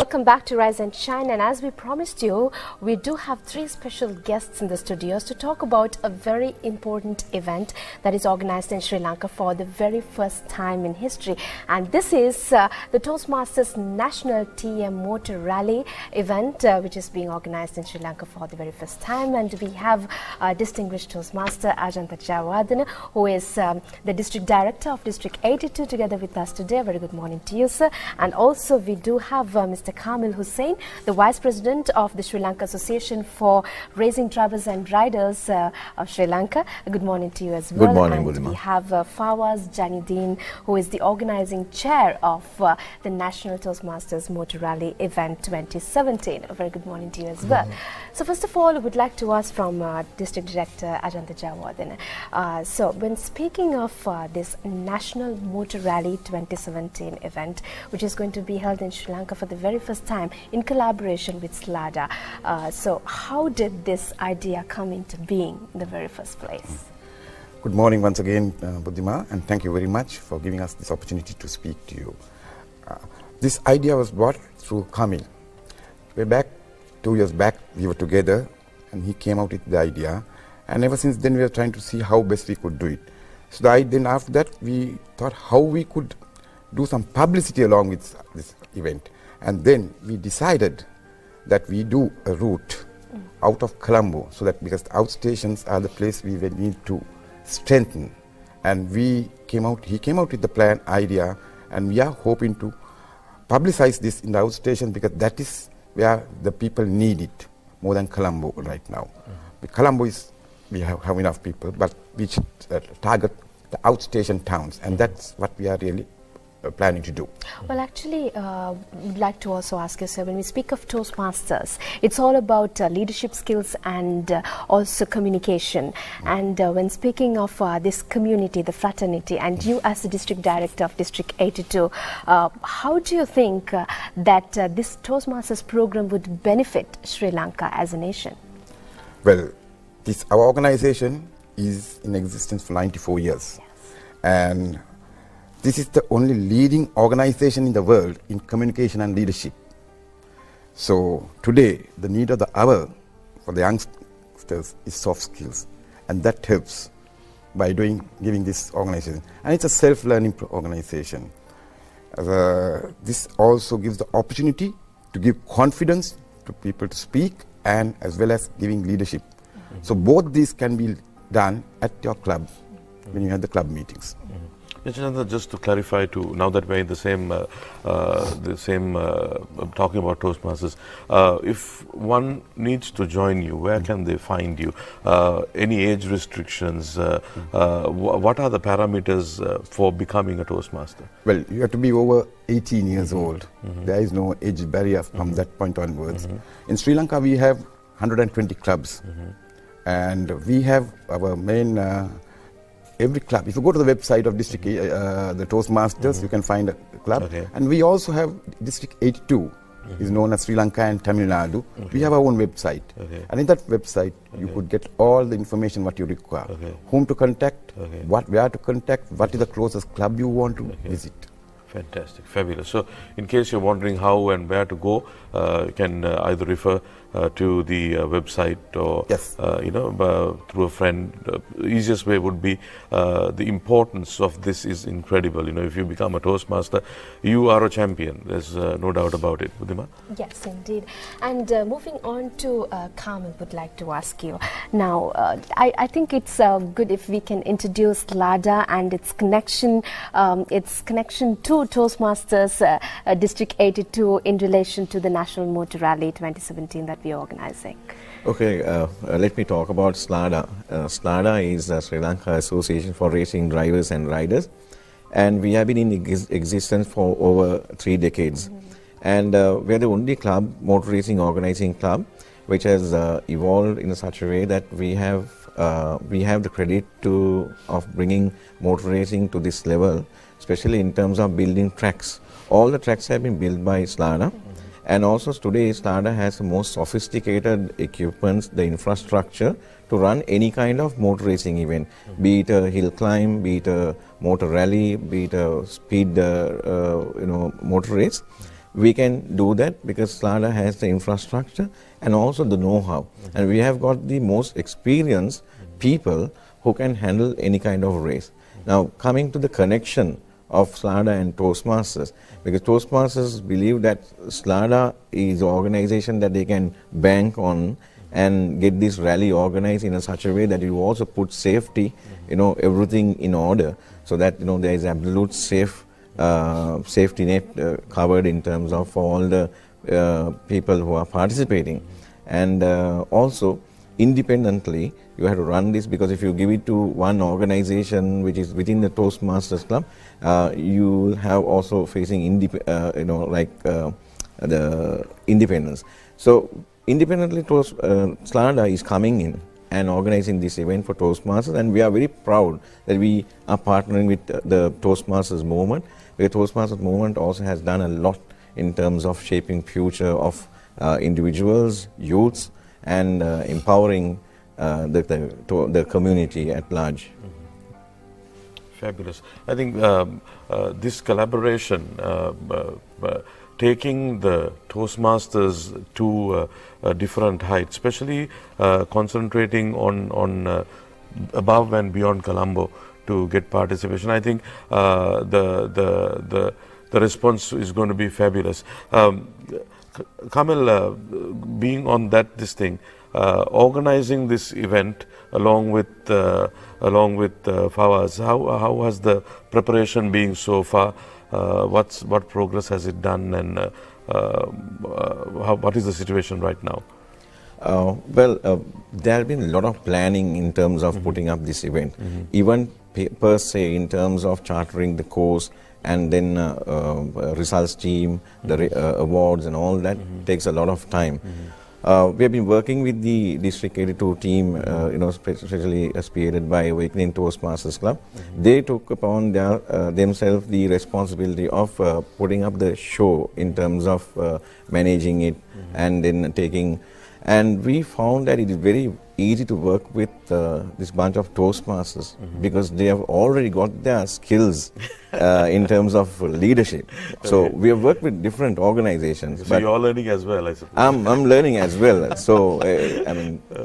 Welcome back to Rise and Shine, and as we promised you, we do have three special guests in the studios to talk about a very important event that is organized in Sri Lanka for the very first time in history, and this is the Toastmasters National TM Motor Rally event, which is being organized in Sri Lanka for the very first time. And we have distinguished Toastmaster Ajantha Jayawardena, who is the District Director of District 82, together with us today. Very good morning to you, sir. And also we do have Mr. Kamil Hussain, the Vice President of the Sri Lanka Association for Racing Drivers and Riders of Sri Lanka. Good morning to you as well. Good morning, and Budima. we have Fawaz Janideen, who is the organizing chair of the National Toastmasters Motor Rally event 2017. A very good morning to you as well. So first of all, I would like to ask from District Director Ajantha Jayawardena. So when speaking of this National Motor Rally 2017 event, which is going to be held in Sri Lanka for the very first time in collaboration with SLADA. So how did this idea come into being in the very first place? Good morning once again, Budima, and thank you very much for giving us this opportunity to speak to you. This idea was brought through Kamil. Way back, 2 years back, we were together and he came out with the idea, and ever since then we were trying to see how best we could do it. So then after that we thought how we could do some publicity along with this event, and then we decided that we do a route out of Colombo, so that because outstations are the place we will need to strengthen, and he came out with the plan idea, and we are hoping to publicize this in the outstation because that is where the people need it more than Colombo right now. Colombo is, we have enough people, but we should target the outstation towns, and that's what we are really planning to do. Well, actually, we'd like to also ask you, sir, when we speak of Toastmasters, it's all about leadership skills and also communication. And when speaking of this community, the fraternity, and you as the District Director of District 82, how do you think that this Toastmasters program would benefit Sri Lanka as a nation? Well, our organization is in existence for 94 years. Yes. And this is the only leading organization in the world in communication and leadership. So today, the need of the hour for the youngsters is soft skills, and that helps by giving this organization. And it's a self-learning organization. This also gives the opportunity to give confidence to people to speak, and as well as giving leadership. So both these can be done at your club when you have the club meetings. Just to clarify, now that we're in the same talking about Toastmasters, if one needs to join you, where can they find you? Any age restrictions? What are the parameters for becoming a Toastmaster? Well, you have to be over 18 years old. There is no age barrier from that point onwards. In Sri Lanka, we have 120 clubs, and we have our main every club. If you go to the website of District, the Toastmasters, you can find a club. Okay. And we also have District 82, is known as Sri Lanka and Tamil Nadu. We have our own website. And in that website, you could get all the information what you require. Whom to contact, where to contact, what is the closest club you want to visit. Fantastic, fabulous. So, in case you're wondering how and where to go, you can either refer to the website or through a friend. Easiest way would be the importance of this is incredible. If you become a Toastmaster, you are a champion. There's no doubt about it. Budima? Yes, indeed. And moving on to Kamil, would like to ask you now. I think it's good if we can introduce LADA and its connection to Toastmasters District 82 in relation to the National Motor Rally 2017 that we are organizing. Okay, let me talk about SLADA. SLADA is the Sri Lanka Association for Racing Drivers and Riders, and we have been in existence for over 3 decades. And we are the only club, motor racing organizing club, which has evolved in such a way that we have the credit of bringing motor racing to this level, especially in terms of building tracks. All the tracks have been built by SLADA, and also today SLADA has the most sophisticated equipments, the infrastructure to run any kind of motor racing event, be it a hill climb, be it a motor rally, be it a speed motor race. We can do that because SLADA has the infrastructure and also the know-how. And we have got the most experienced people who can handle any kind of race. Now, coming to the connection of SLADA and Toastmasters, because Toastmasters believe that SLADA is an organization that they can bank on and get this rally organized in such a way that you also put safety, everything in order, so that there is absolute safety net covered in terms of all the people who are participating. And also independently you have to run this, because if you give it to one organization which is within the Toastmasters Club, you will have also facing the independence. So independently SLADA is coming in and organizing this event for Toastmasters, and we are very proud that we are partnering with the Toastmasters movement. The Toastmasters movement also has done a lot in terms of shaping future of individuals, youths, and empowering the community at large. Fabulous. I think this collaboration, taking the Toastmasters to a different height, especially concentrating on above and beyond Colombo to get participation. I think the response is going to be fabulous. Kamil, being on this thing, organizing this event along with Fawaz, how has the preparation been so far? What progress has it done, and what is the situation right now? There has been a lot of planning in terms of putting up this event, even per se in terms of chartering the course, and then results team, the awards and all that takes a lot of time. We have been working with the District 82 team, especially spearheaded by Awakening Toastmasters Club. They took upon themselves the responsibility of putting up the show in terms of managing it and then taking. And we found that it is very easy to work with this bunch of Toastmasters because they have already got their skills in terms of leadership. So we have worked with different organizations. So you're learning as well, I suppose. I'm learning as well. So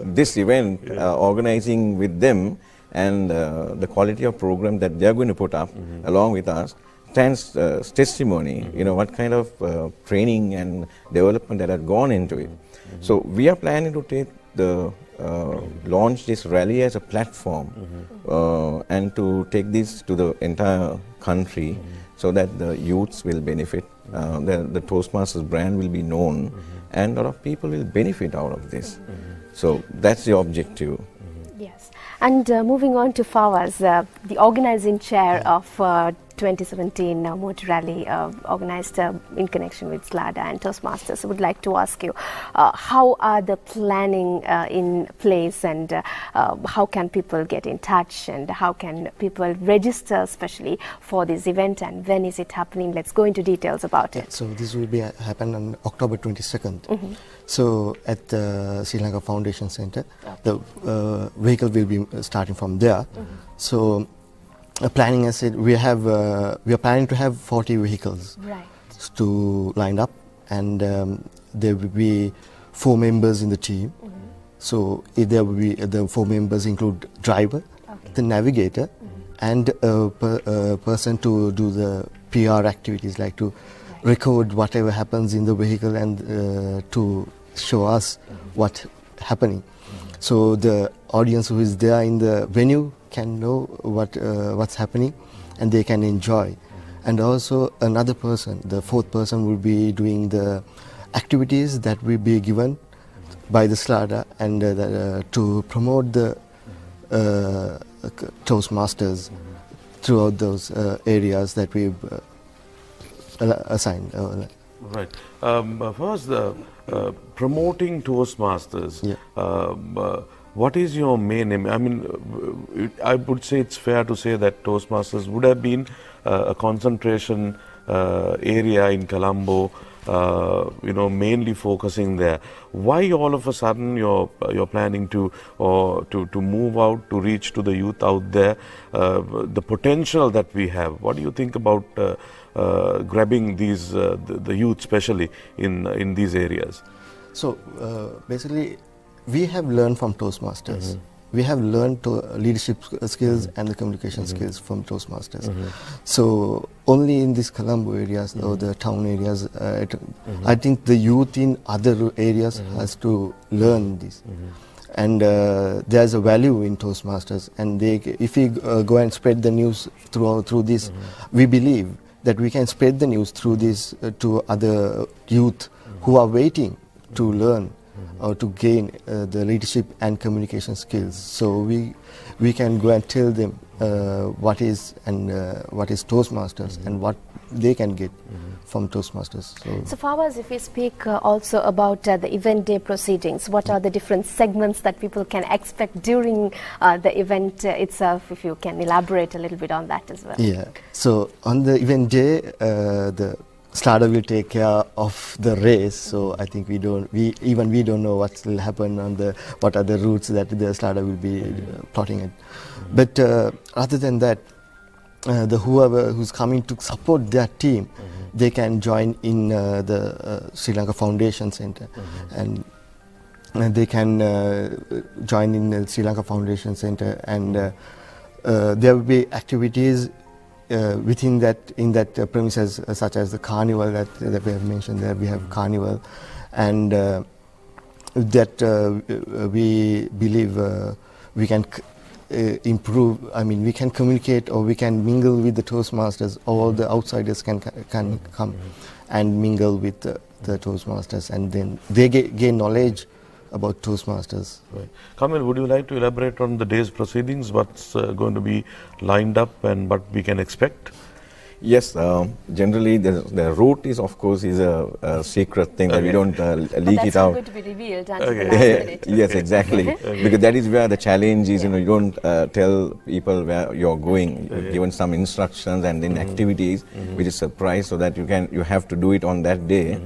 this event, organizing with them and the quality of program that they're going to put up along with us stands testimony, what kind of training and development that had gone into it. So we are planning to take launch this rally as a platform and to take this to the entire country so that the youths will benefit, the Toastmasters brand will be known, and a lot of people will benefit out of this. So that's the objective. Yes. And moving on to Fawaz, the organizing chair of 2017 Motor Rally, organized in connection with SLADA and Toastmasters. I would like to ask you, how are the planning in place, and how can people get in touch, and how can people register especially for this event, and when is it happening? Let's go into details about it. So this will be happen on October 22nd. So at the Sri Lanka Foundation Center, the vehicle will be starting from there. So planning, as I said, we are planning to have 40 vehicles to line up, and there will be 4 members in the team. So there will be the 4 members include driver, the navigator, and a person to do the PR activities, like to record whatever happens in the vehicle and to show us what's happening. So the audience who is there in the venue can know what's happening, and they can enjoy. And also another person, the 4th person, will be doing the activities that will be given by the SLADA and to promote the Toastmasters throughout those areas that we've assigned. Right. First, promoting Toastmasters. What is your main aim? I mean, I would say it's fair to say that Toastmasters would have been a concentration area in Colombo, mainly focusing there. Why all of a sudden you're planning to move out, to reach to the youth out there, the potential that we have? What do you think about grabbing these the youth, especially in these areas? So basically, we have learned from Toastmasters. We have learned leadership skills and the communication skills from Toastmasters. So only in these Colombo areas or the town areas, I think the youth in other areas has to learn this. And there's a value in Toastmasters, and if we go and spread the news through this, we believe that we can spread the news through this to other youth who are waiting to learn or to gain the leadership and communication skills. So we can go and tell them what is Toastmasters and what they can get from Toastmasters. So Fawaz, if we speak also about the event day proceedings, what are the different segments that people can expect during the event itself? If you can elaborate a little bit on that as well. Yeah. So on the event day, the SLADA will take care of the race. So I think we don't know what will happen on what are the routes that the SLADA will be plotting it. But other than that, whoever who's coming to support their team, they can join in the Sri Lanka Foundation Center, and they can join in the Sri Lanka Foundation Center, and there will be activities within that premises, such as the carnival that we have mentioned. There we have carnival, and that we believe we can improve. I mean, we can communicate or we can mingle with the Toastmasters. All the outsiders can come and mingle with the Toastmasters, and then they gain knowledge about Toastmasters. Right. Kamil, would you like to elaborate on the day's proceedings? What's going to be lined up and what we can expect? Yes, generally the route is, of course, is a secret thing that we don't leak it out. But that's not going to be revealed until the last minute. Yes, exactly. Because that is where the challenge is. You don't tell people where you're going. You're given some instructions and then activities, which is surprise, so that you have to do it on that day.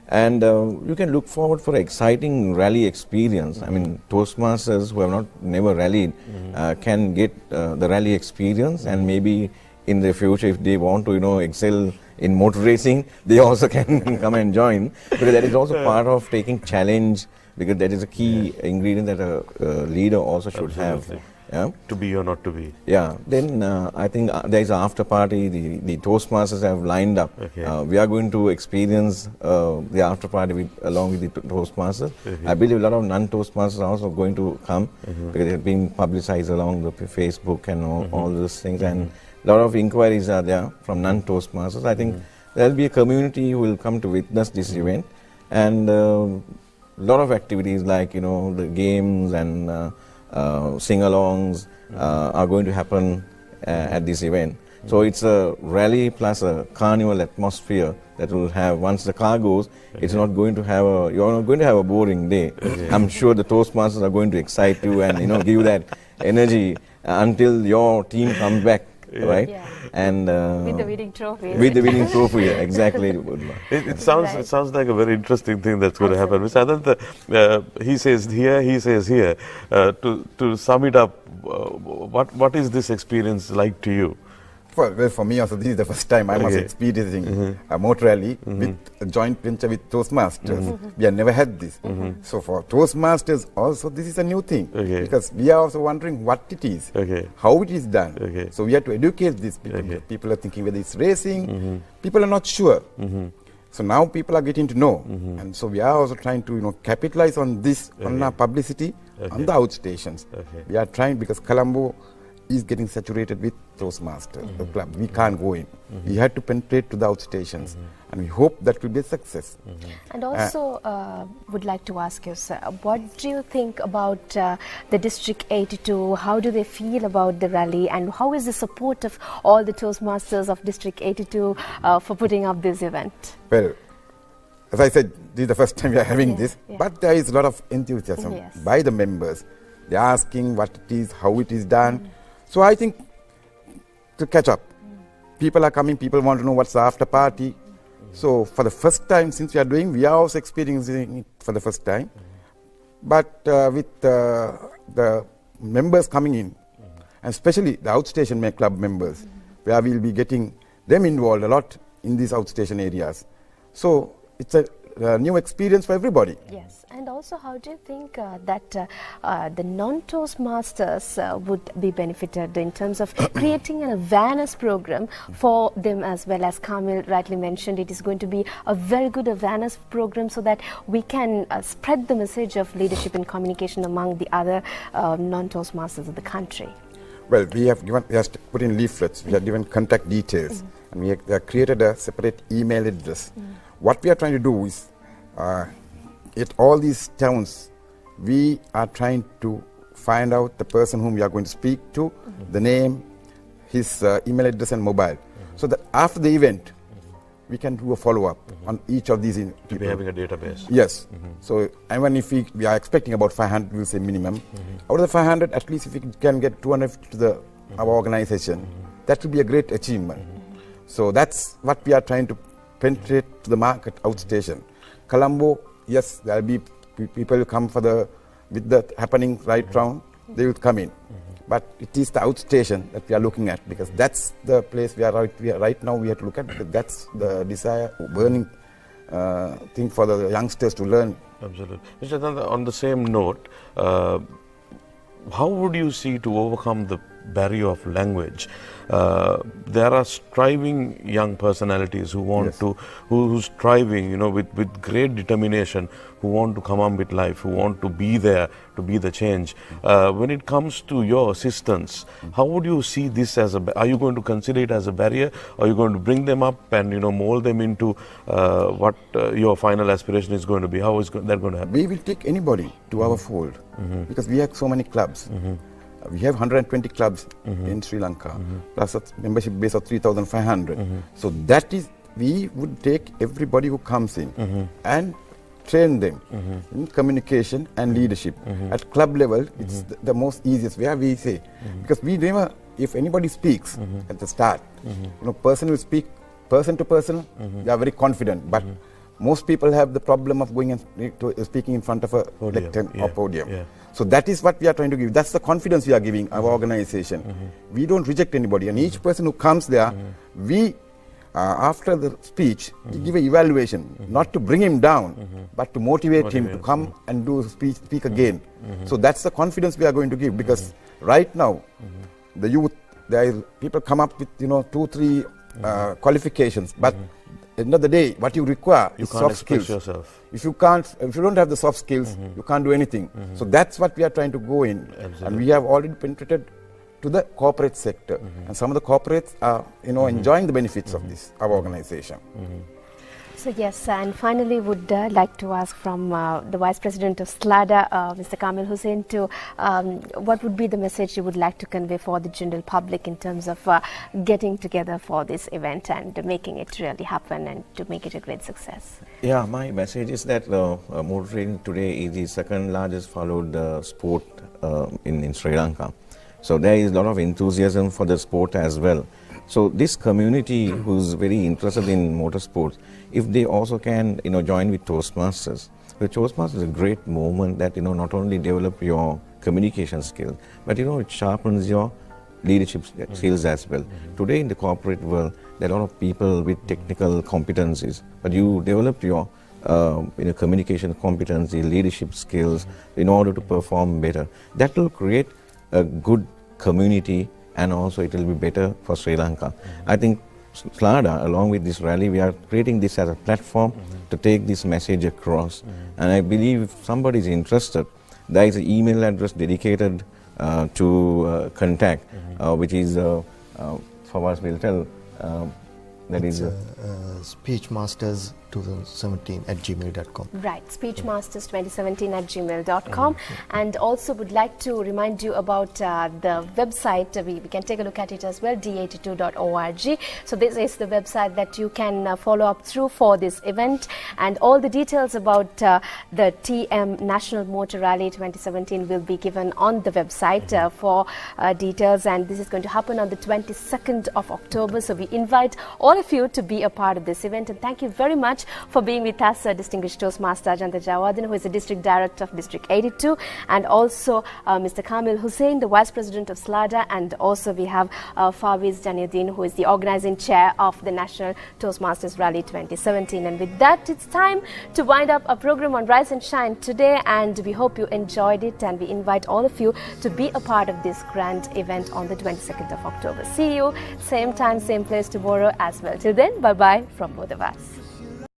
And you can look forward for an exciting rally experience. I mean, Toastmasters who have never rallied can get the rally experience, and maybe in the future, if they want to, excel in motor racing, they also can come and join, because that is also part of taking challenge, because that is a key ingredient that a leader also should have. Yeah? To be or not to be. Yeah. Then I think there is an after party. The Toastmasters have lined up. Okay. We are going to experience the after party along with the Toastmasters. I believe a lot of non-Toastmasters are also going to come, because it has been publicized along the Facebook and all those things. And a lot of inquiries are there from non-Toastmasters. I think there will be a community who will come to witness this event, and a lot of activities like the games and sing-alongs are going to happen at this event. So it's a rally plus a carnival atmosphere that will have. Once the car goes, it's not going to have you're not going to have a boring day. I'm sure the Toastmasters are going to excite you and give you that energy until your team comes back. Right, and with the winning trophy. With the winning trophy, exactly. It sounds like a very interesting thing that's going to happen. Mr. Adanta, he says here, he says here. To sum it up, what is this experience like to you? Well, for me also, this is the first time I was experiencing a motor rally with a joint venture with Toastmasters. We have never had this. So for Toastmasters also, this is a new thing, because we are also wondering what it is, how it is done. So we have to educate these people. People are thinking whether it's racing. People are not sure. So now people are getting to know, and so we are also trying to capitalize on this, on our publicity, on the outstations. We are trying, because Colombo is getting saturated with Toastmasters, the club. We can't go in. We had to penetrate to the outstations, and we hope that will be a success. And also, would like to ask you, sir, what do you think about the District 82? How do they feel about the rally, and how is the support of all the Toastmasters of District 82 for putting up this event? Well, as I said, this is the first time we are having this, but there is a lot of enthusiasm by the members. They are asking what it is, how it is done. So I think to catch up, people are coming, people want to know what's the after party. So for the first time since we are doing, we are also experiencing it for the first time. But with the members coming in, and especially the outstation club members, where we will be getting them involved a lot in these outstation areas. So it's a new experience for everybody. Yes, and also how do you think that the non-Toastmasters would be benefited in terms of creating an awareness program for them as well? As Kamil rightly mentioned, it is going to be a very good awareness program so that we can spread the message of leadership and communication among the other non-Toastmasters of the country. Well, we have put in leaflets, we have given contact details, and we have created a separate email address. What we are trying to do is, at all these towns, we are trying to find out the person whom we are going to speak to, the name, his email address and mobile, so that after the event, we can do a follow-up on each of these people. We're having a database. Yes. So even if we are expecting about 500, we'll say minimum. Out of the 500, at least if we can get 250 to our organization, that will be a great achievement. So that's what we are trying to penetrate to the market outstation. Colombo, yes, there will be people who come for with the happening right round, they will come in. But it is the outstation that we are looking at, because that's the place right now we have to look at, because that's the desire, burning thing for the youngsters to learn. Absolutely. Mr. Nanda, on the same note, how would you see to overcome the barrier of language? There are striving young personalities who want to, who's striving, with great determination, who want to come on with life, who want to be there, to be the change. When it comes to your assistance, how would you see this as are you going to consider it as a barrier, or are you going to bring them up and, mold them into what your final aspiration is going to be? How is that going to happen? We will take anybody to our fold, because we have so many clubs. We have 120 clubs in Sri Lanka, plus a membership base of 3,500. So that is, we would take everybody who comes in and train them in communication and leadership. At club level, it's the most easiest, where we say, because we never, if anybody speaks at the start, person will speak person to person, they are very confident, but most people have the problem of going and speaking in front of a lectern or podium. So that is what we are trying to give. That's the confidence we are giving our organization. We don't reject anybody, and each person who comes there, we, after the speech, we give an evaluation, not to bring him down, but to motivate him to come and speak again. So that's the confidence we are going to give, because right now, the youth, people come up with 2-3 qualifications, but end of the day, what you require is soft skills. Yourself. If you don't have the soft skills, you can't do anything. So that's what we are trying to go in. Absolutely. And we have already penetrated to the corporate sector. And some of the corporates are, enjoying the benefits of this, our organization. So yes, and finally would like to ask from the Vice President of SLADA, Mr. Kamil Hussain, to what would be the message you would like to convey for the general public in terms of getting together for this event and making it really happen and to make it a great success? Yeah, my message is that motor training today is the second largest followed sport in Sri Lanka. So there is a lot of enthusiasm for the sport as well. So this community who's very interested in motorsports, if they also can, join with Toastmasters. The Toastmasters is a great movement that, not only develop your communication skills, but, it sharpens your leadership skills as well. Today in the corporate world, there are a lot of people with technical competencies, but you develop your communication competency, leadership skills in order to perform better. That will create a good community, and also it will be better for Sri Lanka. I think SLADA, along with this rally, we are creating this as a platform to take this message across. And I believe if somebody is interested, there is an email address dedicated to contact, which is, Fawaz will tell, that it's is speechmasters2017@gmail.com. Right, speechmasters2017@gmail.com. And also would like to remind you about the website. We can take a look at it as well, d82.org. So this is the website that you can follow up through for this event, and all the details about the TM National Motor Rally 2017 will be given on the website for details, and this is going to happen on the 22nd of October. So we invite all all of you to be a part of this event. And thank you very much for being with us, Distinguished Toastmaster Ajanta Jawadin, who is the District Director of District 82, and also Mr. Kamil Hussain, the Vice President of SLADA, and also we have Fawiz Janiuddin, who is the Organizing Chair of the National Toastmasters Rally 2017. And with that, it's time to wind up our program on Rise and Shine today, and we hope you enjoyed it, and we invite all of you to be a part of this grand event on the 22nd of October. See you same time, same place tomorrow as well. Till then, bye-bye from both of us.